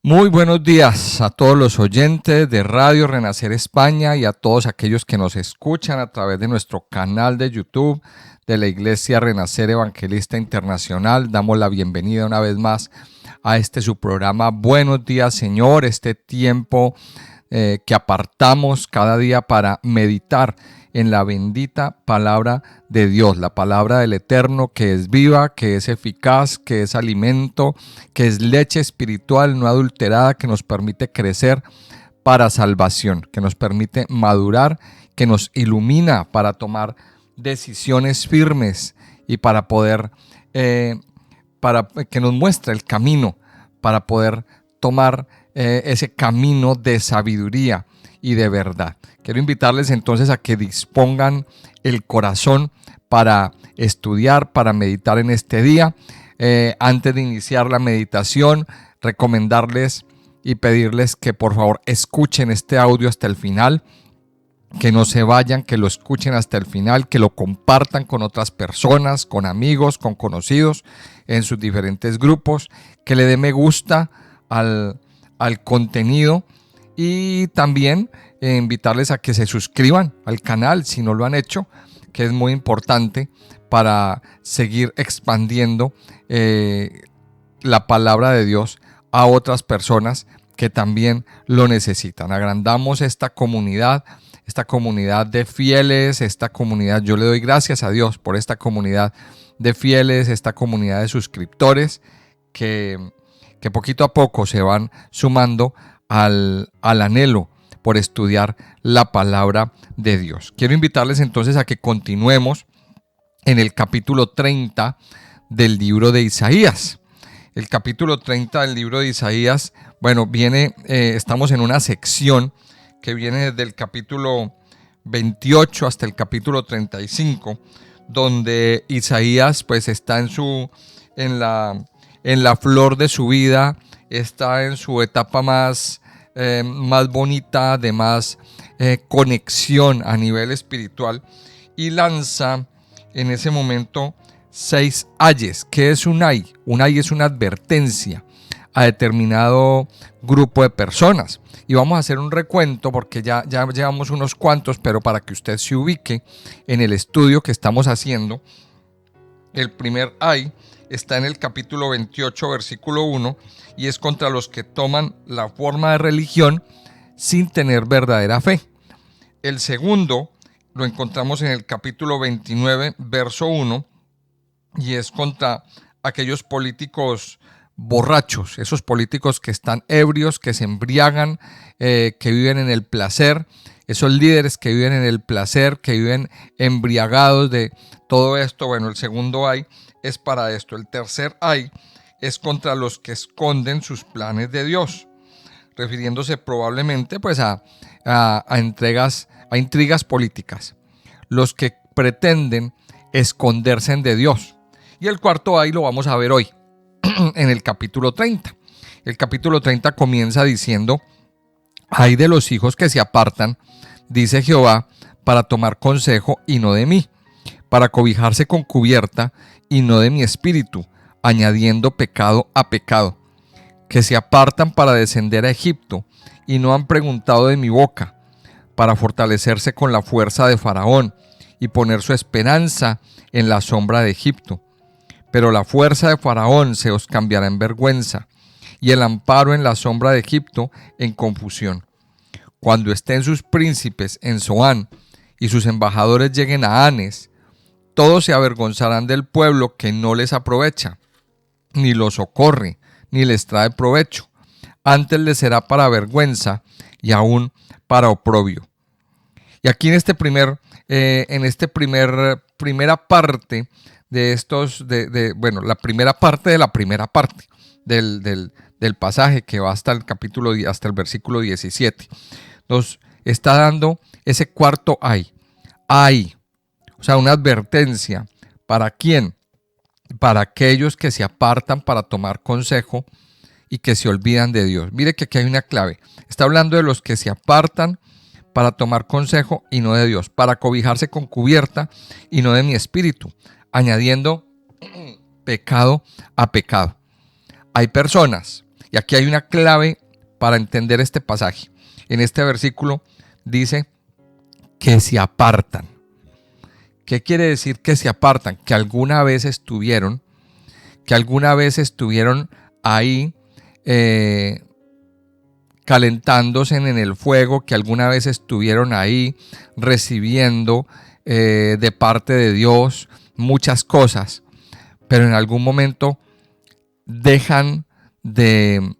Muy buenos días a todos los oyentes de Radio Renacer España y a todos aquellos que nos escuchan a través de nuestro canal de YouTube de la Iglesia Renacer Evangelista Internacional. Damos la bienvenida una vez más a su programa Buenos Días Señor, este tiempo que apartamos cada día para meditar en la bendita palabra de Dios, la palabra del Eterno, que es viva, que es eficaz, que es alimento, que es leche espiritual no adulterada, que nos permite crecer para salvación, que nos permite madurar, que nos ilumina para tomar decisiones firmes y para poder, para que nos muestre el camino, para poder tomar ese camino de sabiduría y de verdad. Quiero invitarles entonces a que dispongan el corazón para estudiar, para meditar en este día. Antes de iniciar la meditación, recomendarles y pedirles que por favor escuchen este audio hasta el final, que no se vayan, que lo escuchen hasta el final, que lo compartan con otras personas, con amigos, con conocidos en sus diferentes grupos, que le dé me gusta al contenido y también invitarles a que se suscriban al canal si no lo han hecho, que es muy importante para seguir expandiendo la palabra de Dios a otras personas que también lo necesitan. Agrandamos esta comunidad de fieles, esta comunidad. Yo le doy gracias a Dios por esta comunidad de fieles, esta comunidad de suscriptores que poquito a poco se van sumando al anhelo por estudiar la palabra de Dios. Quiero invitarles entonces a que continuemos en el capítulo 30 del libro de Isaías. El capítulo 30 del libro de Isaías, estamos en una sección que viene desde el capítulo 28 hasta el capítulo 35, donde Isaías pues está en la flor de su vida, está en su etapa más bonita, de más conexión a nivel espiritual, y lanza en ese momento 6 ayes. ¿Qué es un ay? Un ay es una advertencia a determinado grupo de personas. Y vamos a hacer un recuento porque ya llevamos unos cuantos, pero para que usted se ubique en el estudio que estamos haciendo. El primer ay está en el capítulo 28, versículo 1, y es contra los que toman la forma de religión sin tener verdadera fe. El segundo lo encontramos en el capítulo 29, verso 1, y es contra aquellos políticos borrachos, esos políticos que están ebrios, que se embriagan, que viven en el placer, esos líderes que viven en el placer, que viven embriagados de todo esto. Bueno, el segundo ay es para esto. El tercer ay es contra los que esconden sus planes de Dios, refiriéndose probablemente pues a intrigas políticas, los que pretenden esconderse de Dios. Y el cuarto ay lo vamos a ver hoy en el capítulo 30. El capítulo 30 comienza diciendo: ay de los hijos que se apartan, dice Jehová, para tomar consejo y no de mí, para cobijarse con cubierta y no de mi espíritu, añadiendo pecado a pecado, que se apartan para descender a Egipto y no han preguntado de mi boca, para fortalecerse con la fuerza de Faraón y poner su esperanza en la sombra de Egipto. Pero la fuerza de Faraón se os cambiará en vergüenza, y el amparo en la sombra de Egipto en confusión. Cuando estén sus príncipes en Zoán y sus embajadores lleguen a Hanes, todos se avergonzarán del pueblo que no les aprovecha, ni los socorre, ni les trae provecho. Antes les será para vergüenza y aún para oprobio. Y aquí en primera parte de estos, la primera parte de la primera parte del pasaje que va hasta el versículo 17, nos está dando ese cuarto ay, o sea, una advertencia. ¿Para quién? Para aquellos que se apartan para tomar consejo y que se olvidan de Dios. Mire que aquí hay una clave. Está hablando de los que se apartan para tomar consejo y no de Dios, para cobijarse con cubierta y no de mi espíritu, añadiendo pecado a pecado. Hay personas Y aquí hay una clave para entender este pasaje. En este versículo dice que se apartan. ¿Qué quiere decir que se apartan? Que alguna vez estuvieron ahí calentándose en el fuego, que alguna vez estuvieron ahí recibiendo de parte de Dios muchas cosas, pero en algún momento dejan de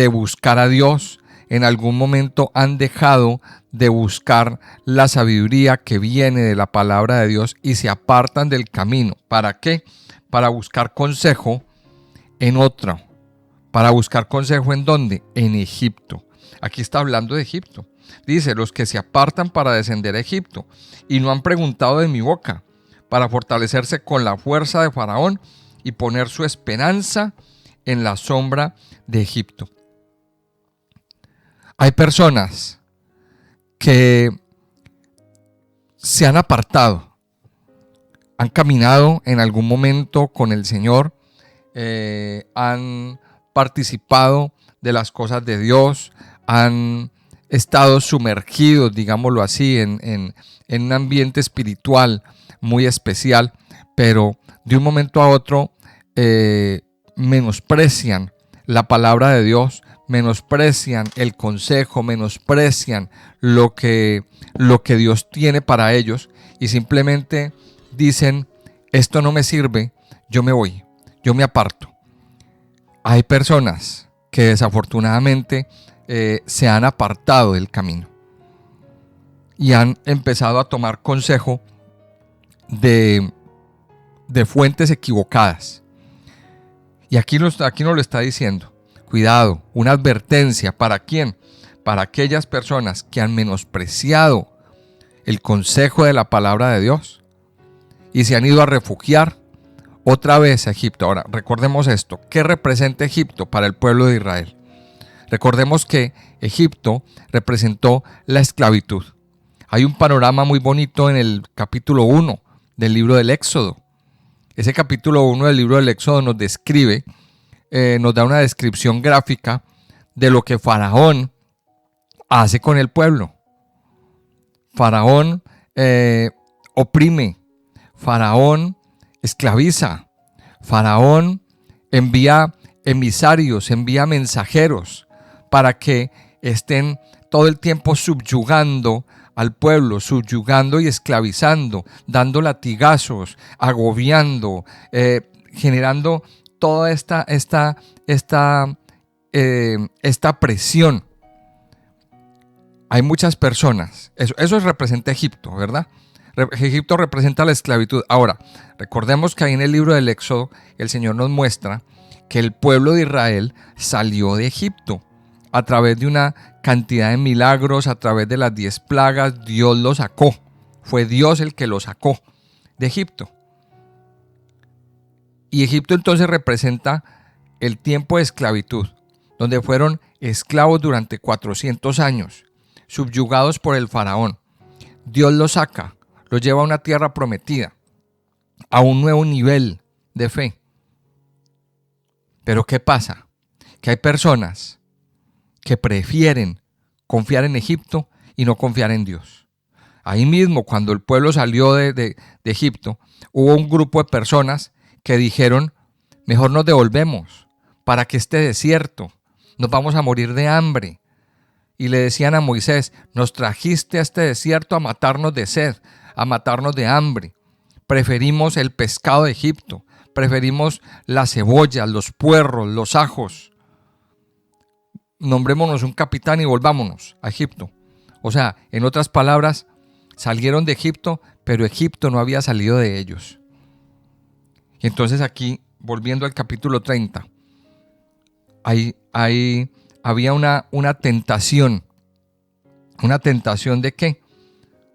buscar a Dios, en algún momento han dejado de buscar la sabiduría que viene de la palabra de Dios y se apartan del camino. ¿Para qué? Para buscar consejo en otro. ¿Para buscar consejo en dónde? En Egipto. Aquí está hablando de Egipto. Dice, los que se apartan para descender a Egipto y no han preguntado de mi boca, para fortalecerse con la fuerza de Faraón y poner su esperanza en la sombra de Egipto. Hay personas que se han apartado, han caminado en algún momento con el Señor, han participado de las cosas de Dios, han estado sumergidos, digámoslo así, en un ambiente espiritual muy especial, pero de un momento a otro menosprecian la palabra de Dios, menosprecian el consejo, menosprecian lo que Dios tiene para ellos y simplemente dicen, esto no me sirve, yo me voy, yo me aparto. Hay personas que desafortunadamente se han apartado del camino y han empezado a tomar consejo de fuentes equivocadas. Y aquí nos lo está diciendo. Cuidado, una advertencia. ¿Para quién? Para aquellas personas que han menospreciado el consejo de la palabra de Dios y se han ido a refugiar otra vez a Egipto. Ahora, recordemos esto. ¿Qué representa Egipto para el pueblo de Israel? Recordemos que Egipto representó la esclavitud. Hay un panorama muy bonito en el capítulo 1 del libro del Éxodo. Ese capítulo 1 del libro del Éxodo nos describe, nos da una descripción gráfica de lo que Faraón hace con el pueblo. Faraón oprime, Faraón esclaviza, Faraón envía emisarios, envía mensajeros para que estén todo el tiempo subyugando al pueblo, subyugando y esclavizando, dando latigazos, agobiando, generando toda esta presión. Hay muchas personas, eso representa Egipto, ¿verdad? Egipto representa la esclavitud. Ahora, recordemos que ahí en el libro del Éxodo el Señor nos muestra que el pueblo de Israel salió de Egipto a través de una cantidad de milagros, a través de las 10 plagas. Dios lo sacó. Fue Dios el que lo sacó de Egipto. Y Egipto entonces representa el tiempo de esclavitud, donde fueron esclavos durante 400 años, subyugados por el faraón. Dios los saca, los lleva a una tierra prometida, a un nuevo nivel de fe. Pero ¿qué pasa? Que hay personas que prefieren confiar en Egipto y no confiar en Dios. Ahí mismo, cuando el pueblo salió de Egipto, hubo un grupo de personas que dijeron, mejor nos devolvemos, para que este desierto, nos vamos a morir de hambre. Y le decían a Moisés, nos trajiste a este desierto a matarnos de sed, a matarnos de hambre. Preferimos el pescado de Egipto, preferimos las cebollas, los puerros, los ajos. Nombrémonos un capitán y volvámonos a Egipto. O sea, en otras palabras, salieron de Egipto, pero Egipto no había salido de ellos. Y entonces aquí, volviendo al capítulo 30, había una tentación. ¿Una tentación de qué?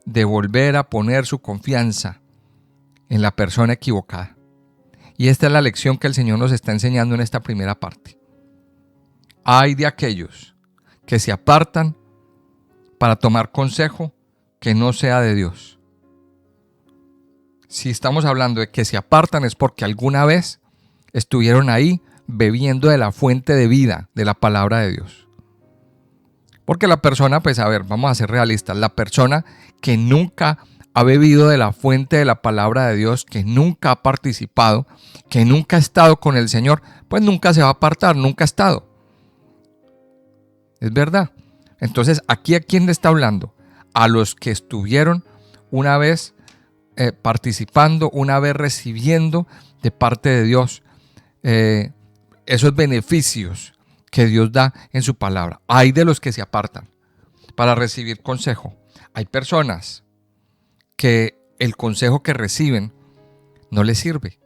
De volver a poner su confianza en la persona equivocada. Y esta es la lección que el Señor nos está enseñando en esta primera parte. Hay de aquellos que se apartan para tomar consejo que no sea de Dios. Si estamos hablando de que se apartan es porque alguna vez estuvieron ahí bebiendo de la fuente de vida, de la palabra de Dios. Porque la persona, pues a ver, vamos a ser realistas, la persona que nunca ha bebido de la fuente de la palabra de Dios, que nunca ha participado, que nunca ha estado con el Señor, pues nunca se va a apartar, nunca ha estado. Es verdad. Entonces, ¿aquí a quién le está hablando? A los que estuvieron una vez participando, una vez recibiendo de parte de Dios esos beneficios que Dios da en su palabra. Hay de los que se apartan para recibir consejo. Hay personas que el consejo que reciben no les sirve.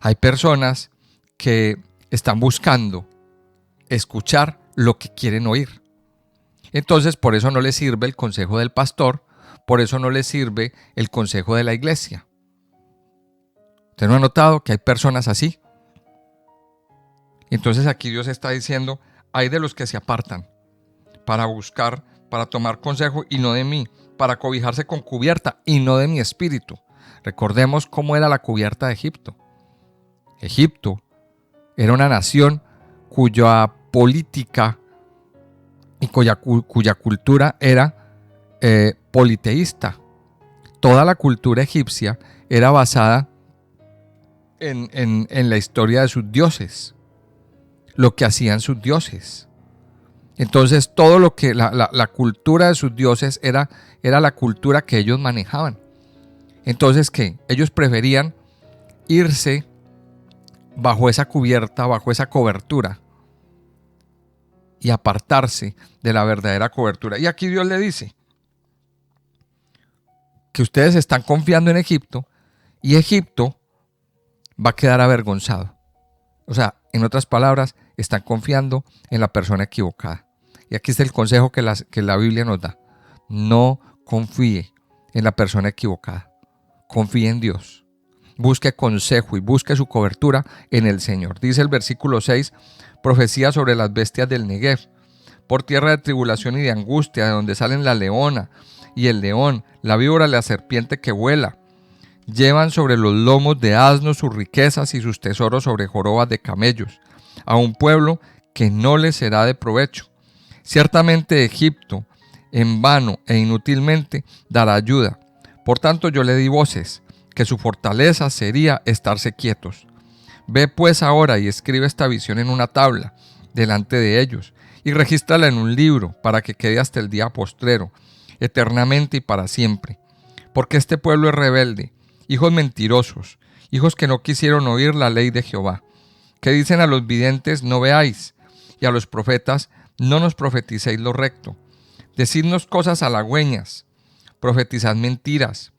Hay personas que están buscando escuchar lo que quieren oír. Entonces, por eso no les sirve el consejo del pastor, por eso no les sirve el consejo de la iglesia. ¿Usted no ha notado que hay personas así? Entonces aquí Dios está diciendo, hay de los que se apartan para buscar, para tomar consejo y no de mí, para cobijarse con cubierta y no de mi espíritu. Recordemos cómo era la cubierta de Egipto. Egipto era una nación cuya política y cuya cultura era politeísta. Toda la cultura egipcia era basada en la historia de sus dioses, lo que hacían sus dioses. Entonces todo lo que la cultura de sus dioses era la cultura que ellos manejaban. Entonces, ¿qué? Ellos preferían irse bajo esa cubierta, bajo esa cobertura y apartarse de la verdadera cobertura. Y aquí Dios le dice que ustedes están confiando en Egipto y Egipto va a quedar avergonzado. O sea, en otras palabras, están confiando en la persona equivocada. Y aquí está el consejo que la Biblia nos da. No confíe en la persona equivocada. Confíe en Dios. Busque consejo y busque su cobertura en el Señor. Dice el versículo 6, profecía sobre las bestias del Negev. Por tierra de tribulación y de angustia, de donde salen la leona y el león, la víbora y la serpiente que vuela. Llevan sobre los lomos de asnos sus riquezas y sus tesoros sobre jorobas de camellos, a un pueblo que no les será de provecho. Ciertamente Egipto, en vano e inútilmente, dará ayuda. Por tanto yo le di voces, que su fortaleza sería estarse quietos. Ve pues ahora y escribe esta visión en una tabla delante de ellos, y regístrala en un libro para que quede hasta el día postrero, eternamente y para siempre. Porque este pueblo es rebelde, hijos mentirosos, hijos que no quisieron oír la ley de Jehová, que dicen a los videntes, no veáis, y a los profetas, no nos profeticéis lo recto. Decidnos cosas halagüeñas, profetizad mentiras.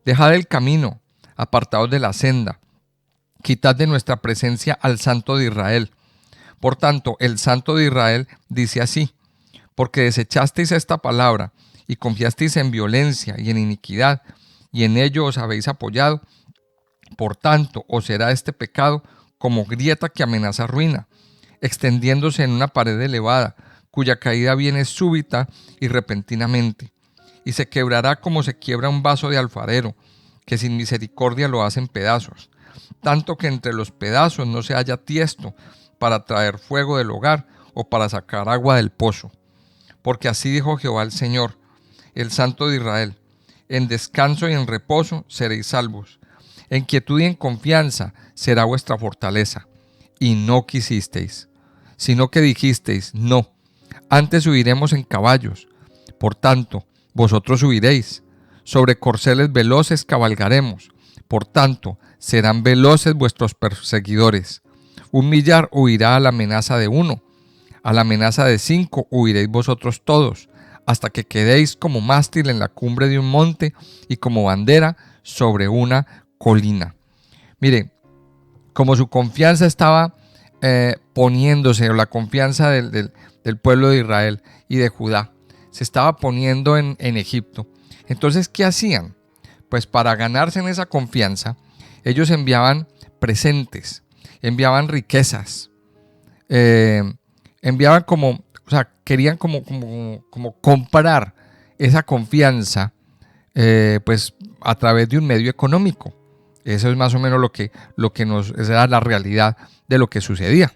Dejad el camino, apartaos de la senda, quitad de nuestra presencia al Santo de Israel. Por tanto, el Santo de Israel dice así, porque desechasteis esta palabra y confiasteis en violencia y en iniquidad, y en ello os habéis apoyado. Por tanto, os será este pecado como grieta que amenaza ruina, extendiéndose en una pared elevada, cuya caída viene súbita y repentinamente, y se quebrará como se quiebra un vaso de alfarero, que sin misericordia lo hace en pedazos, tanto que entre los pedazos no se halla tiesto para traer fuego del hogar o para sacar agua del pozo. Porque así dijo Jehová el Señor, el Santo de Israel, en descanso y en reposo seréis salvos, en quietud y en confianza será vuestra fortaleza. Y no quisisteis, sino que dijisteis, no, antes subiremos en caballos. Por tanto, vosotros subiréis, sobre corceles veloces cabalgaremos. Por tanto, serán veloces vuestros perseguidores. 1,000,000 huirá a la amenaza de 1, a la amenaza de 5 huiréis vosotros todos, hasta que quedéis como mástil en la cumbre de un monte y como bandera sobre una colina. Mire, como su confianza estaba poniéndose, o la confianza del pueblo de Israel y de Judá, se estaba poniendo en Egipto. Entonces, ¿qué hacían? Pues para ganarse en esa confianza, ellos enviaban presentes, enviaban riquezas, enviaban querían como comprar esa confianza, pues a través de un medio económico. Eso es más o menos esa era la realidad de lo que sucedía.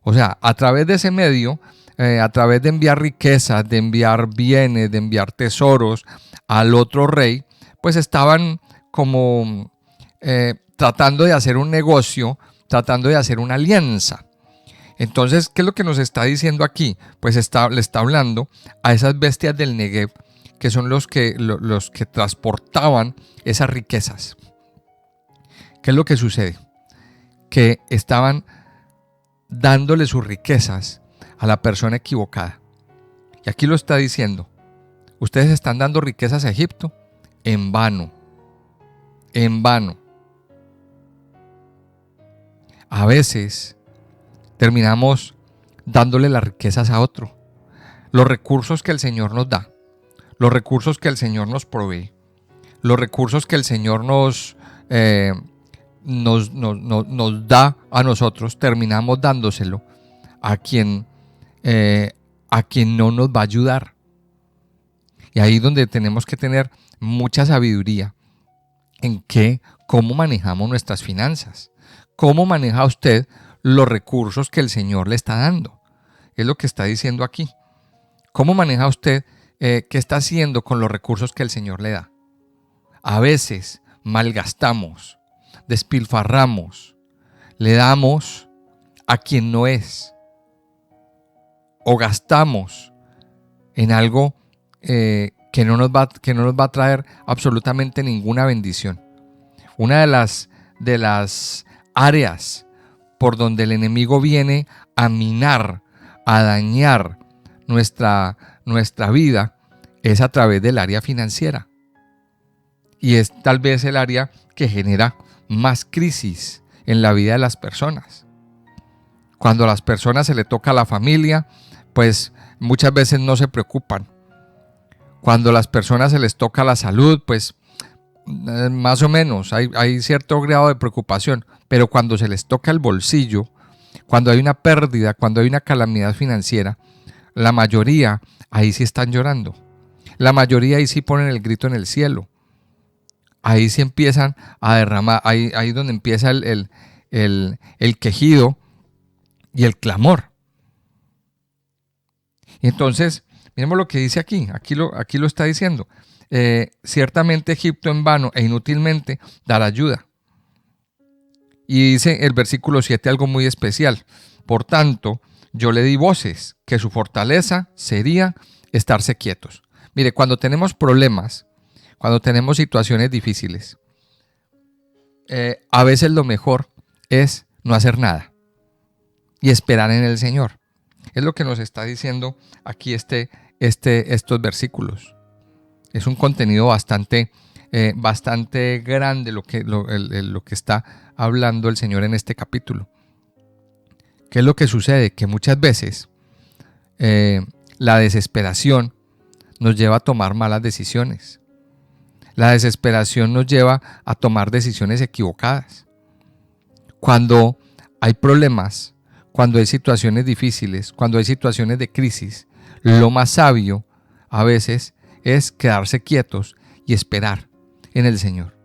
O sea, a través de ese medio, a través de enviar riquezas, de enviar bienes, de enviar tesoros al otro rey, pues estaban como tratando de hacer un negocio, tratando de hacer una alianza. Entonces, ¿qué es lo que nos está diciendo aquí? Pues le está hablando a esas bestias del Negev, que son los que transportaban esas riquezas. ¿Qué es lo que sucede? Que estaban dándole sus riquezas a la persona equivocada. Y aquí lo está diciendo. Ustedes están dando riquezas a Egipto en vano. En vano. A veces terminamos dándole las riquezas a otro. Los recursos que el Señor nos da. Los recursos que el Señor nos provee. Los recursos que el Señor nos da a nosotros, terminamos dándoselo a quien no nos va a ayudar. Y ahí es donde tenemos que tener mucha sabiduría en cómo manejamos nuestras finanzas. ¿Cómo maneja usted los recursos que el Señor le está dando? Es lo que está diciendo aquí. ¿Cómo maneja usted qué está haciendo con los recursos que el Señor le da? A veces malgastamos, despilfarramos, le damos a quien no es, o gastamos en algo que no nos va a traer absolutamente ninguna bendición. Una de las áreas por donde el enemigo viene a minar, a dañar nuestra vida es a través del área financiera. Y es tal vez el área que genera más crisis en la vida de las personas. Cuando a las personas se le toca a la familia, pues muchas veces no se preocupan. Cuando a las personas se les toca la salud, pues más o menos hay cierto grado de preocupación. Pero cuando se les toca el bolsillo, cuando hay una pérdida, cuando hay una calamidad financiera, la mayoría ahí sí están llorando. La mayoría ahí sí ponen el grito en el cielo. Ahí sí empiezan a derramar, ahí donde empieza el quejido y el clamor. Y entonces, miremos lo que dice aquí lo está diciendo. Ciertamente Egipto en vano e inútilmente dará ayuda. Y dice el versículo 7 algo muy especial. Por tanto, yo le di voces, que su fortaleza sería estarse quietos. Mire, cuando tenemos problemas, cuando tenemos situaciones difíciles, a veces lo mejor es no hacer nada y esperar en el Señor. Es lo que nos está diciendo aquí estos versículos. Es un contenido bastante grande lo que está hablando el Señor en este capítulo. ¿Qué es lo que sucede? Que muchas veces la desesperación nos lleva a tomar malas decisiones. La desesperación nos lleva a tomar decisiones equivocadas. Cuando hay problemas, cuando hay situaciones difíciles, cuando hay situaciones de crisis, lo más sabio a veces es quedarse quietos y esperar en el Señor.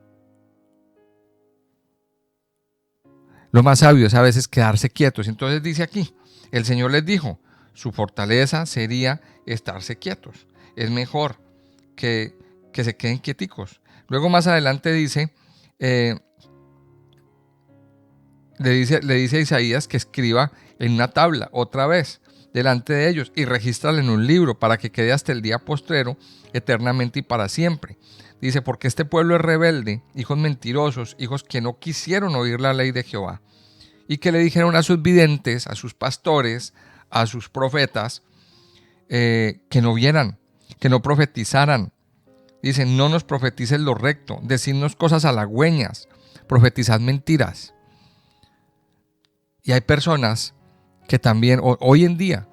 Lo más sabio es a veces quedarse quietos. Entonces dice aquí, el Señor les dijo, su fortaleza sería estarse quietos. Es mejor que se queden quieticos. Luego más adelante dice, le dice a Isaías que escriba en una tabla otra vez delante de ellos y regístrala en un libro para que quede hasta el día postrero eternamente y para siempre. Dice, porque este pueblo es rebelde, hijos mentirosos, hijos que no quisieron oír la ley de Jehová y que le dijeron a sus videntes, a sus pastores, a sus profetas, que no vieran, que no profetizaran. Dicen, no nos profetices lo recto, decidnos cosas halagüeñas, profetizad mentiras. Y hay personas que también, hoy en día,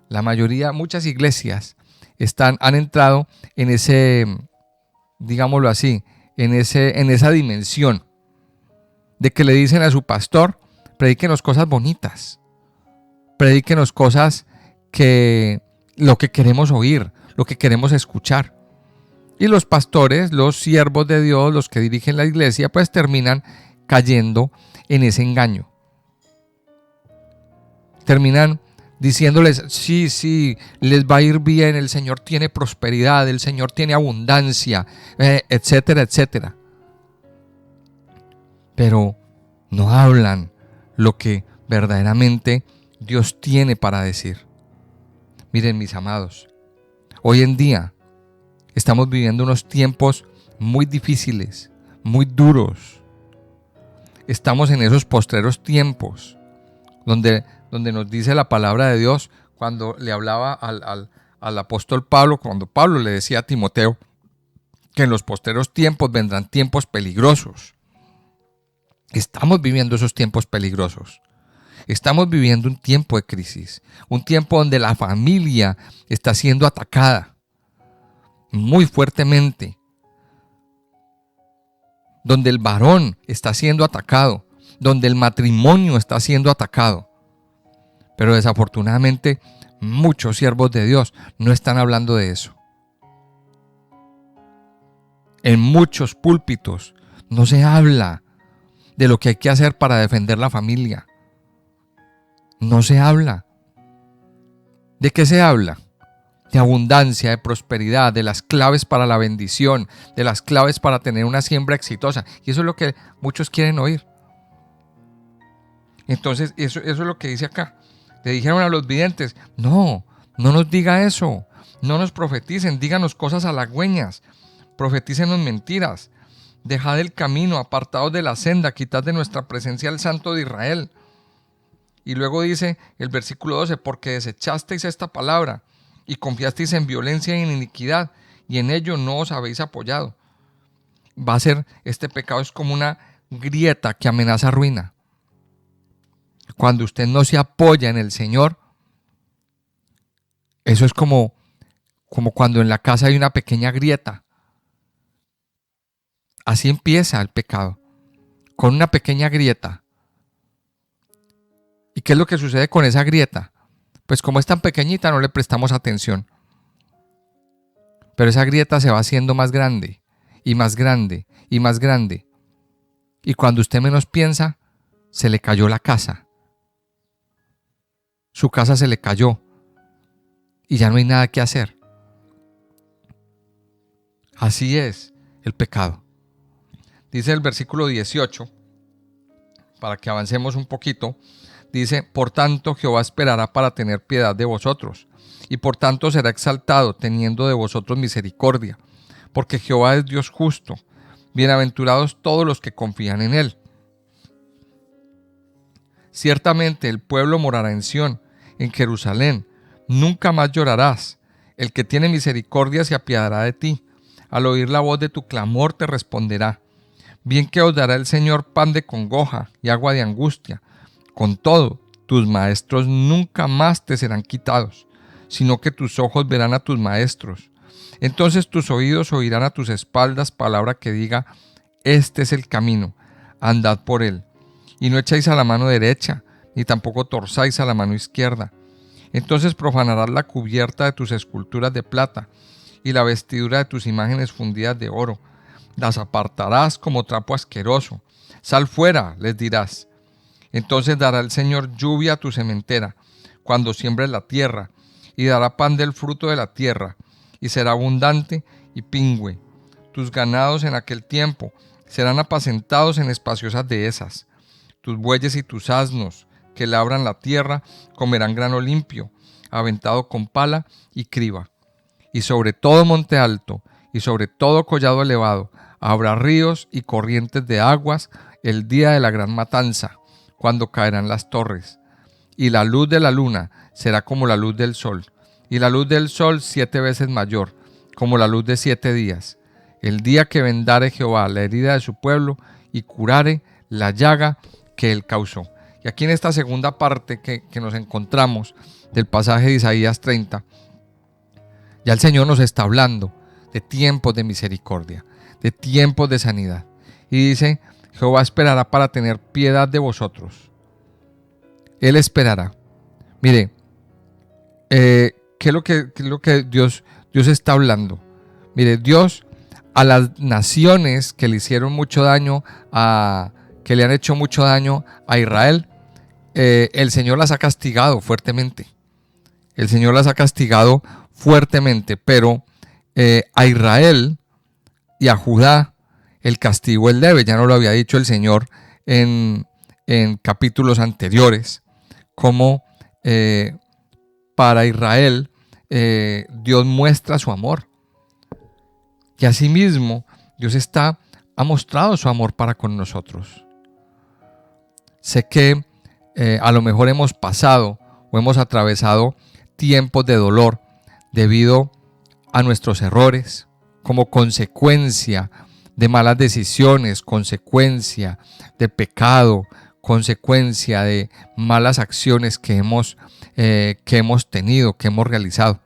la mayoría, muchas iglesias han entrado en ese, digámoslo así, en esa dimensión de que le dicen a su pastor, predíquenos cosas bonitas, predíquenos cosas lo que queremos oír, lo que queremos escuchar. Y los pastores, los siervos de Dios, los que dirigen la iglesia, pues terminan cayendo en ese engaño. Terminan diciéndoles, sí, les va a ir bien, el Señor tiene prosperidad, el Señor tiene abundancia, etcétera, etcétera. Pero no hablan lo que verdaderamente Dios tiene para decir. Miren, mis amados, hoy en día estamos viviendo unos tiempos muy difíciles, muy duros. Estamos en esos postreros tiempos donde nos dice la palabra de Dios cuando le hablaba al apóstol Pablo, cuando Pablo le decía a Timoteo que en los postreros tiempos vendrán tiempos peligrosos. Estamos viviendo esos tiempos peligrosos. Estamos viviendo un tiempo de crisis, un tiempo donde la familia está siendo atacada muy fuertemente, donde el varón está siendo atacado, donde el matrimonio está siendo atacado. Pero desafortunadamente muchos siervos de Dios no están hablando de eso. En muchos púlpitos no se habla de lo que hay que hacer para defender la familia. No se habla. ¿De qué se habla? De abundancia, de prosperidad, de las claves para la bendición, de las claves para tener una siembra exitosa. Y eso es lo que muchos quieren oír. Entonces, eso es lo que dice acá. Le dijeron a los videntes, no nos diga eso, no nos profeticen, díganos cosas halagüeñas, profetícenos mentiras, dejad el camino, apartados de la senda, quitad de nuestra presencia al Santo de Israel. Y luego dice el versículo 12, porque desechasteis esta palabra y confiasteis en violencia y en iniquidad, y en ello no os habéis apoyado. Este pecado es como una grieta que amenaza ruina. Cuando usted no se apoya en el Señor, eso es como cuando en la casa hay una pequeña grieta. Así empieza el pecado, con una pequeña grieta. ¿Y qué es lo que sucede con esa grieta? Pues como es tan pequeñita no le prestamos atención. Pero esa grieta se va haciendo más grande, y más grande, y más grande. Y cuando usted menos piensa, se le cayó la casa. Su casa se le cayó y ya no hay nada que hacer. Así es el pecado. Dice el versículo 18, para que avancemos un poquito, dice, por tanto Jehová esperará para tener piedad de vosotros, y por tanto será exaltado teniendo de vosotros misericordia, porque Jehová es Dios justo, bienaventurados todos los que confían en él. Ciertamente el pueblo morará en Sión, en Jerusalén, nunca más llorarás. El que tiene misericordia se apiadará de ti. Al oír la voz de tu clamor te responderá. Bien que os dará el Señor pan de congoja y agua de angustia. Con todo, tus maestros nunca más te serán quitados, sino que tus ojos verán a tus maestros. Entonces tus oídos oirán a tus espaldas palabra que diga, este es el camino, andad por él. Y no echáis a la mano derecha, ni tampoco torzáis a la mano izquierda. Entonces profanarás la cubierta de tus esculturas de plata, y la vestidura de tus imágenes fundidas de oro. Las apartarás como trapo asqueroso. Sal fuera, les dirás. Entonces dará el Señor lluvia a tu sementera, cuando siembres la tierra, y dará pan del fruto de la tierra, y será abundante y pingüe. Tus ganados en aquel tiempo serán apacentados en espaciosas dehesas. Tus bueyes y tus asnos que labran la tierra comerán grano limpio, aventado con pala y criba. Y sobre todo monte alto y sobre todo collado elevado habrá ríos y corrientes de aguas el día de la gran matanza, cuando caerán las torres. Y la luz de la luna será como la luz del sol, y la luz del sol 7 veces mayor, como la luz de 7 días. El día que vendare Jehová la herida de su pueblo y curare la llaga que él causó. Y aquí en esta segunda parte que nos encontramos del pasaje de Isaías 30, ya el Señor nos está hablando de tiempos de misericordia, de tiempos de sanidad. Y dice, Jehová esperará para tener piedad de vosotros. Él esperará. Mire, ¿qué es lo que Dios está hablando? Mire, Dios a las naciones que le hicieron mucho daño, que le han hecho mucho daño a Israel, el Señor las ha castigado fuertemente. El Señor las ha castigado fuertemente, pero a Israel y a Judá el castigo él debe. Ya no lo había dicho el Señor en capítulos anteriores, como para Israel Dios muestra su amor. Y asimismo, Dios ha mostrado su amor para con nosotros. Sé que a lo mejor hemos pasado o hemos atravesado tiempos de dolor debido a nuestros errores, como consecuencia de malas decisiones, consecuencia de pecado, consecuencia de malas acciones que hemos tenido, que hemos realizado.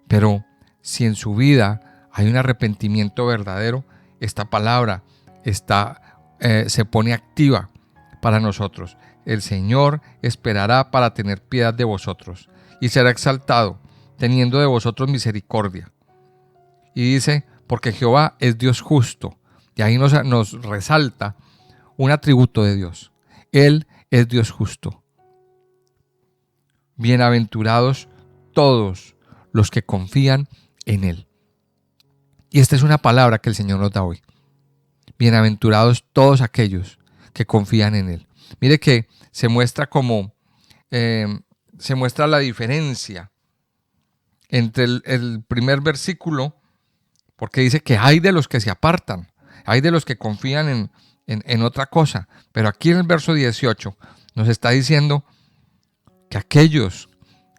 Pero si en su vida hay un arrepentimiento verdadero, esta palabra se pone activa para nosotros. El Señor esperará para tener piedad de vosotros y será exaltado, teniendo de vosotros misericordia. Y dice, porque Jehová es Dios justo. Y ahí nos resalta un atributo de Dios. Él es Dios justo. Bienaventurados todos los que confían en Él. Y esta es una palabra que el Señor nos da hoy. Bienaventurados todos aquellos que confían en Él. Mire que se muestra se muestra la diferencia entre el primer versículo, porque dice que hay de los que se apartan, hay de los que confían en otra cosa. Pero aquí en el verso 18 nos está diciendo que aquellos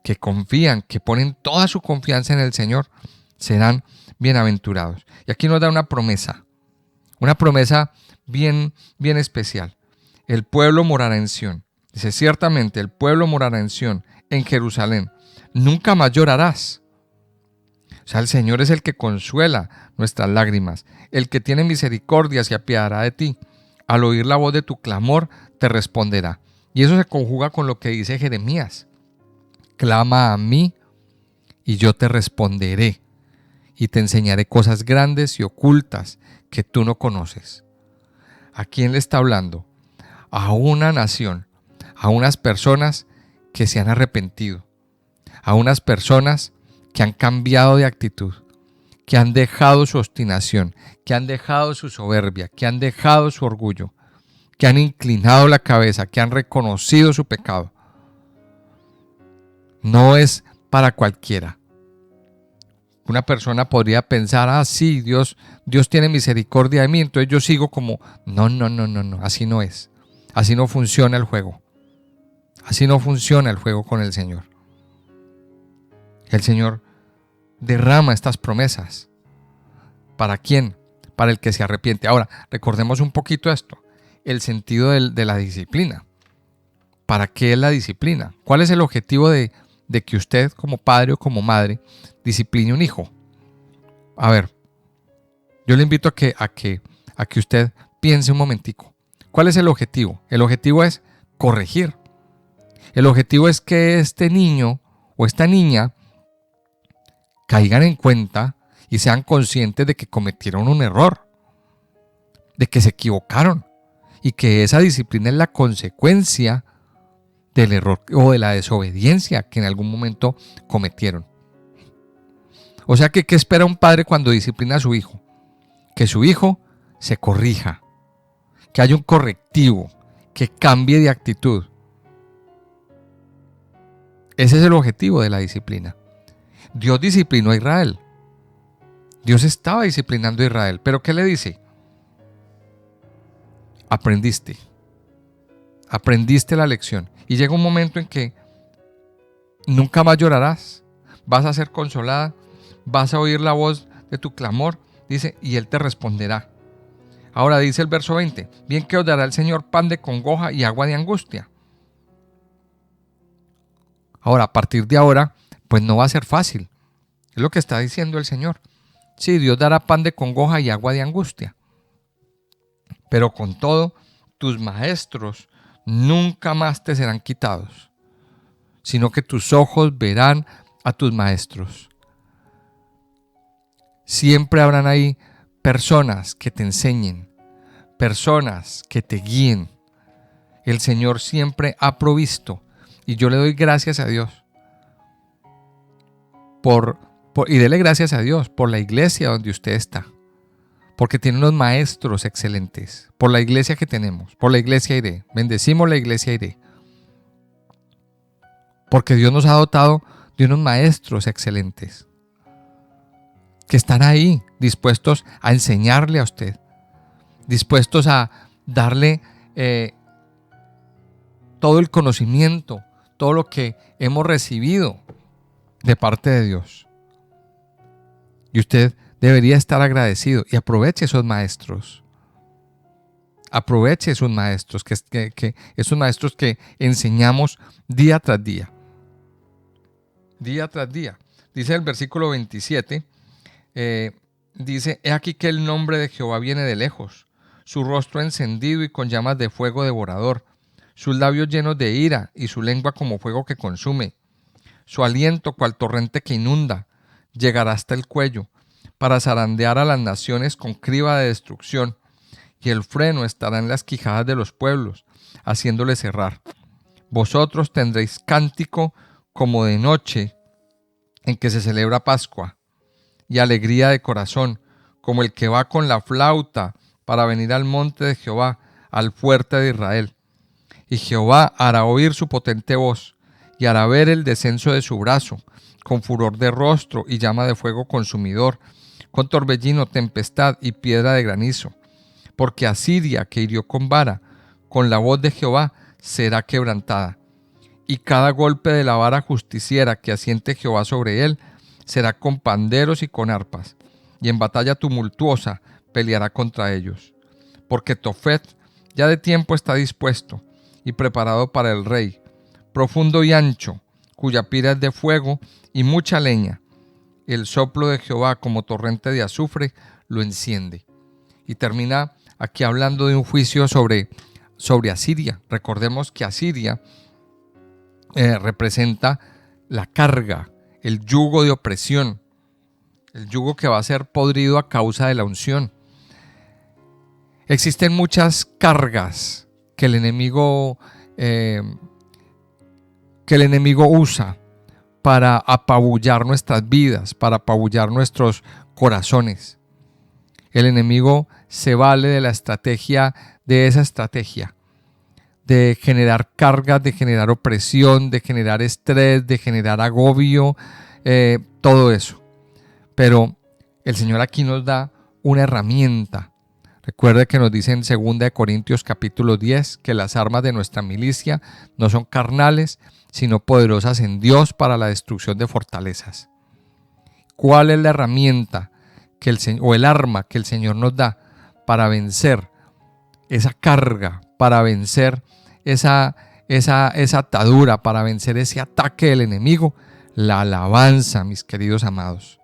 que confían, que ponen toda su confianza en el Señor, serán bienaventurados. Y aquí nos da una promesa bien especial. El pueblo morará en Sión. Dice, ciertamente el pueblo morará en Sión, en Jerusalén. Nunca más llorarás. O sea, el Señor es el que consuela nuestras lágrimas. El que tiene misericordia se apiadará de ti. Al oír la voz de tu clamor, te responderá. Y eso se conjuga con lo que dice Jeremías. Clama a mí y yo te responderé y te enseñaré cosas grandes y ocultas que tú no conoces. ¿A quién le está hablando? A una nación, a unas personas que se han arrepentido, a unas personas que han cambiado de actitud, que han dejado su obstinación, que han dejado su soberbia, que han dejado su orgullo, que han inclinado la cabeza, que han reconocido su pecado. No es para cualquiera. Una persona podría pensar, sí, Dios tiene misericordia de mí, entonces yo sigo como... No, así no es. Así no funciona el juego. Así no funciona el juego con el Señor. El Señor derrama estas promesas. ¿Para quién? Para el que se arrepiente. Ahora, recordemos un poquito esto. El sentido de la disciplina. ¿Para qué es la disciplina? ¿Cuál es el objetivo de que usted como padre o como madre discipline un hijo? A ver, yo le invito a que usted piense un momentico. ¿Cuál es el objetivo? El objetivo es corregir. El objetivo es que este niño o esta niña caigan en cuenta y sean conscientes de que cometieron un error, de que se equivocaron y que esa disciplina es la consecuencia del error o de la desobediencia que en algún momento cometieron. O sea que, ¿qué espera un padre cuando disciplina a su hijo? Que su hijo se corrija, que haya un correctivo, que cambie de actitud. Ese es el objetivo de la disciplina. Dios disciplinó a Israel. Dios estaba disciplinando a Israel. ¿Pero qué le dice? Aprendiste la lección. Y llega un momento en que nunca más llorarás. Vas a ser consolada. Vas a oír la voz de tu clamor. Dice, y Él te responderá. Ahora dice el verso 20. Bien que os dará el Señor pan de congoja y agua de angustia. Ahora, a partir de ahora, pues no va a ser fácil. Es lo que está diciendo el Señor. Sí, Dios dará pan de congoja y agua de angustia. Pero con todo, tus maestros nunca más te serán quitados, sino que tus ojos verán a tus maestros. Siempre habrán ahí personas que te enseñen, personas que te guíen. El Señor siempre ha provisto y yo le doy gracias a Dios y dele gracias a Dios por la iglesia donde usted está, porque tiene unos maestros excelentes, por la iglesia que tenemos, por la iglesia iré, bendecimos la iglesia iré, porque Dios nos ha dotado de unos maestros excelentes que están ahí dispuestos a enseñarle a usted, dispuestos a darle todo el conocimiento, todo lo que hemos recibido de parte de Dios. Y usted debería estar agradecido y aproveche esos maestros. Aproveche esos maestros, esos maestros que enseñamos día tras día. Día tras día. Dice el versículo 27, dice: he aquí que el nombre de Jehová viene de lejos, su rostro encendido y con llamas de fuego devorador, sus labios llenos de ira y su lengua como fuego que consume. Su aliento cual torrente que inunda, llegará hasta el cuello, para zarandear a las naciones con criba de destrucción, y el freno estará en las quijadas de los pueblos, haciéndoles errar. Vosotros tendréis cántico como de noche en que se celebra Pascua, y alegría de corazón, como el que va con la flauta para venir al monte de Jehová, al fuerte de Israel. Y Jehová hará oír su potente voz, y hará ver el descenso de su brazo, con furor de rostro y llama de fuego consumidor, con torbellino, tempestad y piedra de granizo. Porque Asiria, que hirió con vara, con la voz de Jehová será quebrantada. Y cada golpe de la vara justiciera que asiente Jehová sobre él, será con panderos y con arpas, y en batalla tumultuosa peleará contra ellos. Porque Tofet ya de tiempo está dispuesto y preparado para el rey, profundo y ancho, cuya pira es de fuego y mucha leña. El soplo de Jehová como torrente de azufre lo enciende. Y termina aquí hablando de un juicio sobre Asiria. Recordemos que Asiria representa la carga, el yugo de opresión, el yugo que va a ser podrido a causa de la unción. Existen muchas cargas que el enemigo usa para apabullar nuestras vidas, para apabullar nuestros corazones. El enemigo se vale de esa estrategia de generar cargas, de generar opresión, de generar estrés, de generar agobio, todo eso. Pero el Señor aquí nos da una herramienta. Recuerde que nos dice en 2 Corintios capítulo 10 que las armas de nuestra milicia no son carnales, sino poderosas en Dios para la destrucción de fortalezas. ¿Cuál es la herramienta o el arma que el Señor nos da para vencer esa carga, para vencer esa atadura, para vencer ese ataque del enemigo? La alabanza, mis queridos amados.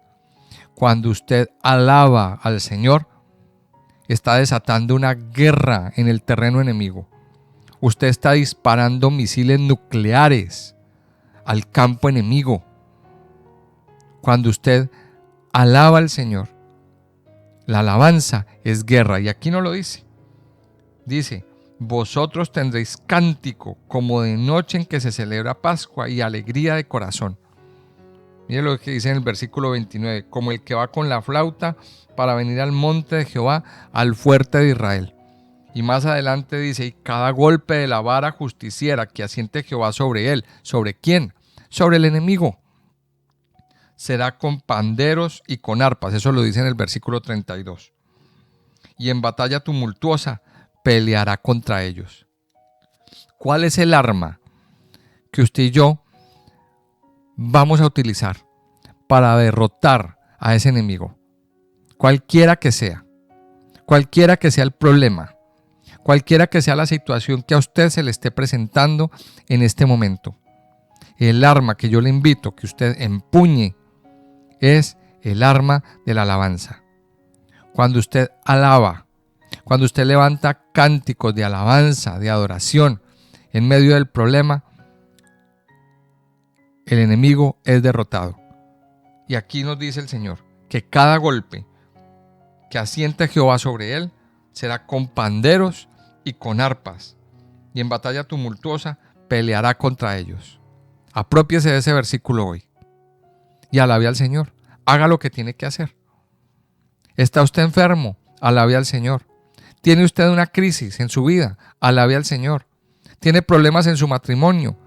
Cuando usted alaba al Señor, está desatando una guerra en el terreno enemigo. Usted está disparando misiles nucleares al campo enemigo. Cuando usted alaba al Señor, la alabanza es guerra. Y aquí no lo dice. Dice: vosotros tendréis cántico como de noche en que se celebra Pascua y alegría de corazón. Mire lo que dice en el versículo 29. Como el que va con la flauta para venir al monte de Jehová, al fuerte de Israel. Y más adelante dice: y cada golpe de la vara justiciera que asiente Jehová sobre él. ¿Sobre quién? Sobre el enemigo. Será con panderos y con arpas. Eso lo dice en el versículo 32. Y en batalla tumultuosa peleará contra ellos. ¿Cuál es el arma que usted y yo vamos a utilizar para derrotar a ese enemigo? Cualquiera que sea el problema, cualquiera que sea la situación que a usted se le esté presentando en este momento, el arma que yo le invito que usted empuñe es el arma de la alabanza. Cuando usted alaba, cuando usted levanta cánticos de alabanza, de adoración en medio del problema, el enemigo es derrotado. Y aquí nos dice el Señor que cada golpe que asiente Jehová sobre él será con panderos y con arpas, y en batalla tumultuosa peleará contra ellos. Aprópiese de ese versículo hoy y alabe al Señor. Haga lo que tiene que hacer. ¿Está usted enfermo? Alabe al Señor. ¿Tiene usted una crisis en su vida? Alabe al Señor. ¿Tiene problemas en su matrimonio?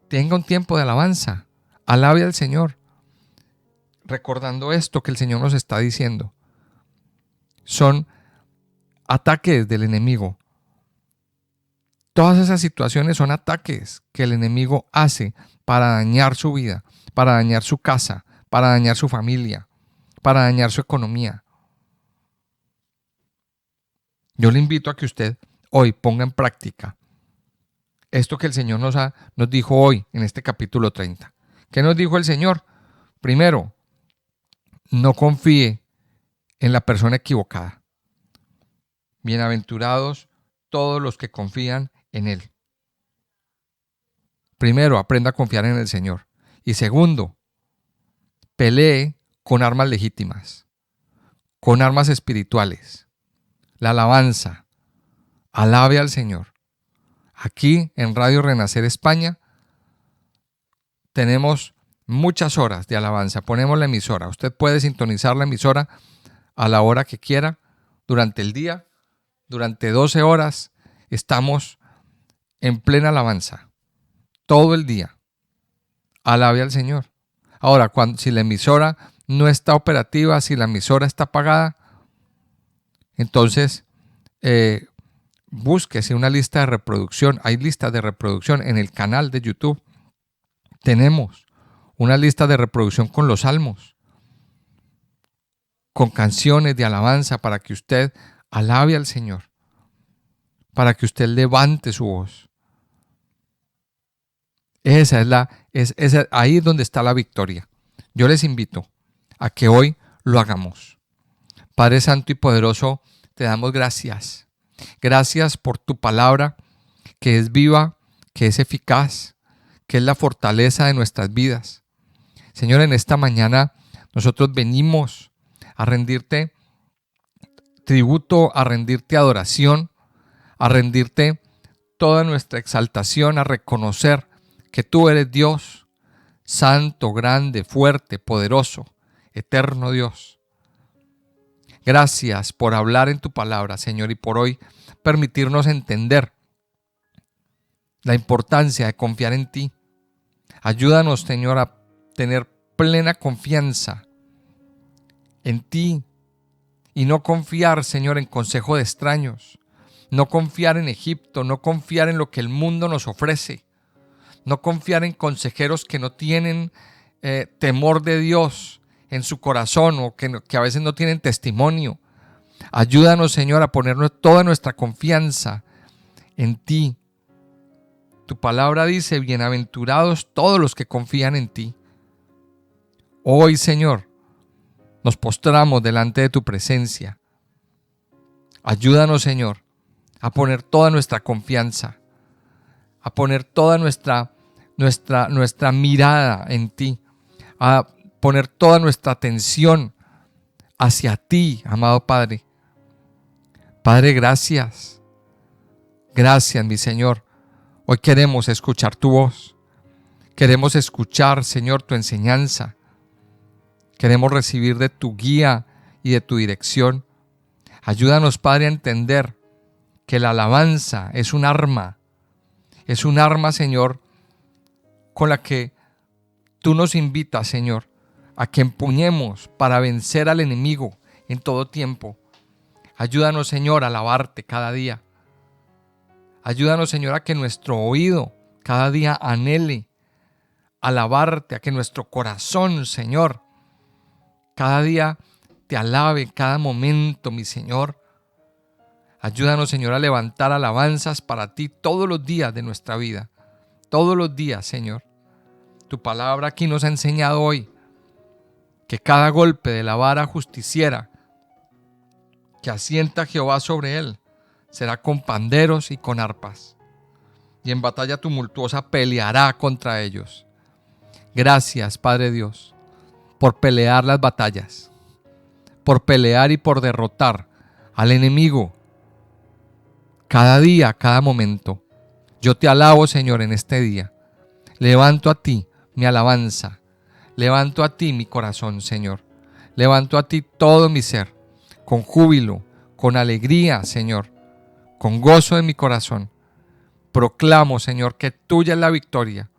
Tenga un tiempo de alabanza. Alabe al Señor. Recordando esto que el Señor nos está diciendo. Son ataques del enemigo. Todas esas situaciones son ataques que el enemigo hace para dañar su vida, para dañar su casa, para dañar su familia, para dañar su economía. Yo le invito a que usted hoy ponga en práctica esto que el Señor nos dijo hoy en este capítulo 30. ¿Qué nos dijo el Señor? Primero, no confíe en la persona equivocada. Bienaventurados todos los que confían en Él. Primero, aprenda a confiar en el Señor. Y segundo, pelee con armas legítimas, con armas espirituales. La alabanza. Alabe al Señor. Aquí en Radio Renacer España tenemos muchas horas de alabanza. Ponemos la emisora. Usted puede sintonizar la emisora a la hora que quiera durante el día. Durante 12 horas estamos en plena alabanza. Todo el día. Alabe al Señor. Ahora, si la emisora no está operativa, si la emisora está apagada, entonces búsquese una lista de reproducción. Hay listas de reproducción en el canal de YouTube. Tenemos una lista de reproducción con los salmos, con canciones de alabanza para que usted alabe al Señor, para que usted levante su voz. Ahí es donde está la victoria. Yo les invito a que hoy lo hagamos. Padre Santo y Poderoso, te damos gracias. Gracias por tu palabra, que es viva, que es eficaz, que es la fortaleza de nuestras vidas. Señor, en esta mañana nosotros venimos a rendirte tributo, a rendirte adoración, a rendirte toda nuestra exaltación, a reconocer que tú eres Dios, santo, grande, fuerte, poderoso, eterno Dios. Gracias por hablar en tu palabra, Señor, y por hoy permitirnos entender la importancia de confiar en ti. Ayúdanos, Señor, a tener plena confianza en ti y no confiar, Señor, en consejo de extraños, no confiar en Egipto, no confiar en lo que el mundo nos ofrece, no confiar en consejeros que no tienen temor de Dios en su corazón o que a veces no tienen testimonio. Ayúdanos, Señor, a poner toda nuestra confianza en ti. Tu palabra dice, bienaventurados todos los que confían en ti. Hoy, Señor, nos postramos delante de tu presencia. Ayúdanos, Señor, a poner toda nuestra confianza, a poner toda nuestra mirada en ti, a poner toda nuestra atención hacia ti, amado Padre. Padre, gracias. Gracias, mi Señor. Hoy queremos escuchar tu voz. Queremos escuchar, Señor, tu enseñanza. Queremos recibir de tu guía y de tu dirección. Ayúdanos, Padre, a entender que la alabanza es un arma. Es un arma, Señor, con la que tú nos invitas, Señor, a que empuñemos para vencer al enemigo en todo tiempo. Ayúdanos, Señor, a alabarte cada día. Ayúdanos, Señor, a que nuestro oído cada día anhele alabarte, a que nuestro corazón, Señor, cada día te alabe, cada momento, mi Señor. Ayúdanos, Señor, a levantar alabanzas para ti todos los días de nuestra vida. Todos los días, Señor. Tu palabra aquí nos ha enseñado hoy que cada golpe de la vara justiciera que asienta Jehová sobre él será con panderos y con arpas, y en batalla tumultuosa peleará contra ellos. Gracias, Padre Dios, por pelear las batallas, por pelear y por derrotar al enemigo, cada día, cada momento. Yo te alabo, Señor, en este día. Levanto a ti mi alabanza. Levanto a ti mi corazón, Señor. Levanto a ti todo mi ser, con júbilo, con alegría, Señor, con gozo de mi corazón. Proclamo, Señor, que tuya es la victoria,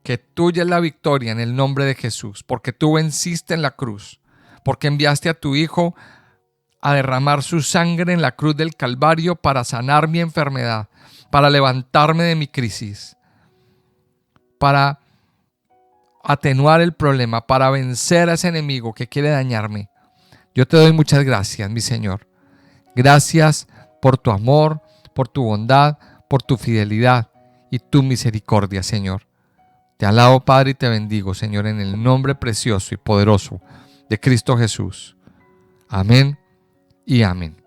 que tuya es la victoria en el nombre de Jesús, porque tú venciste en la cruz, porque enviaste a tu Hijo a derramar su sangre en la cruz del Calvario para sanar mi enfermedad, para levantarme de mi crisis, para atenuar el problema, para vencer a ese enemigo que quiere dañarme. Yo te doy muchas gracias, mi Señor. Gracias por tu amor, por tu bondad, por tu fidelidad y tu misericordia, Señor. Te alabo, Padre, y te bendigo, Señor, en el nombre precioso y poderoso de Cristo Jesús. Amén y amén.